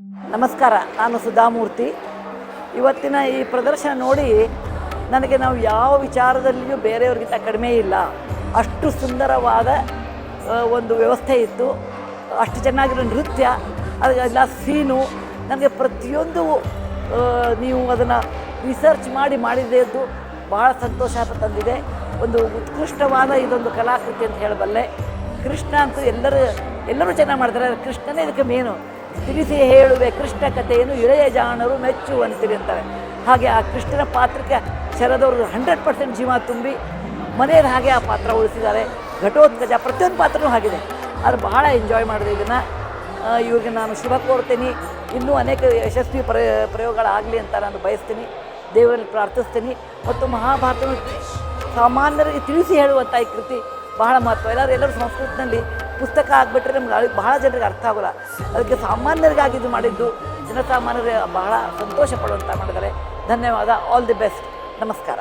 ನಮಸ್ಕಾರ, ನಾನು ಸುಧಾಮೂರ್ತಿ. ಇವತ್ತಿನ ಈ ಪ್ರದರ್ಶನ ನೋಡಿ ನನಗೆ ನಾವು ಯಾವ ವಿಚಾರದಲ್ಲಿಯೂ ಬೇರೆಯವ್ರಿಗಿಂತ ಕಡಿಮೆ ಇಲ್ಲ. ಅಷ್ಟು ಸುಂದರವಾದ ಒಂದು ವ್ಯವಸ್ಥೆ ಇತ್ತು, ಅಷ್ಟು ಚೆನ್ನಾಗಿರೋ ನೃತ್ಯ, ಅದೆಲ್ಲ ಸೀನು. ನನಗೆ ಪ್ರತಿಯೊಂದು ನೀವು ಅದನ್ನು ರಿಸರ್ಚ್ ಮಾಡಿದ್ದದ್ದು ಭಾಳ ಸಂತೋಷ ತಂದಿದೆ. ಒಂದು ಉತ್ಕೃಷ್ಟವಾದ ಇದೊಂದು ಕಲಾಕೃತಿ ಅಂತ ಹೇಳಬಲ್ಲೆ. ಕೃಷ್ಣ ಅಂತೂ ಎಲ್ಲರೂ ಚೆನ್ನಾಗಿ ಮಾಡ್ತಾರೆ. ಕೃಷ್ಣನೇ ಇದಕ್ಕೆ ಮೇನು. ತಿಳಿಸಿ ಹೇಳುವೆ ಕೃಷ್ಣ ಕಥೆಯನ್ನು ಇಳೆಯ ಜಾಣರು ಮೆಚ್ಚುವಂತಿರಿ ಅಂತಾರೆ. ಹಾಗೆ ಆ ಕೃಷ್ಣನ ಪಾತ್ರಕ್ಕೆ ಶರದವರು 100% ಜೀವ ತುಂಬಿ ಮನೆಯಲ್ಲಿ ಹಾಗೆ ಆ ಪಾತ್ರ ಉಳಿಸಿದ್ದಾರೆ. ಘಟೋತ್ಕಚ ಪ್ರತಿಯೊಂದು ಪಾತ್ರನೂ ಆಗಿದೆ. ಅದು ಬಹಳ ಎಂಜಾಯ್ ಮಾಡಿದೆ. ಇದನ್ನು ಇವ್ರಿಗೆ ನಾನು ಶುಭ ಕೋರ್ತೀನಿ. ಇನ್ನೂ ಅನೇಕ ಯಶಸ್ವಿ ಪ್ರಯೋಗಗಳಾಗಲಿ ಅಂತ ನಾನು ಬಯಸ್ತೀನಿ, ದೇವರಲ್ಲಿ ಪ್ರಾರ್ಥಿಸ್ತೀನಿ. ಮತ್ತು ಮಹಾಭಾರತವನ್ನು ಸಾಮಾನ್ಯರಿಗೆ ತಿಳಿಸಿ ಹೇಳುವಂಥ ಈ ಕೃತಿ ಬಹಳ ಮಹತ್ವ. ಎಲ್ಲರೂ ಸಂಸ್ಕೃತದಲ್ಲಿ ಪುಸ್ತಕ ಆಗಿಬಿಟ್ರೆ ನಮ್ಗೆ ಬಹಳ ಜನರಿಗೆ ಅರ್ಥ ಆಗೋಲ್ಲ. ಅದಕ್ಕೆ ಸಾಮಾನ್ಯರಿಗಾಗಿ ಇದು ಮಾಡಿದ್ದು ಜನಸಾಮಾನ್ಯರಿಗೆ ಬಹಳ ಸಂತೋಷ ಪಡುವಂಥ ಮಾಡಿದ್ದಾರೆ. ಧನ್ಯವಾದ. All the best. ನಮಸ್ಕಾರ.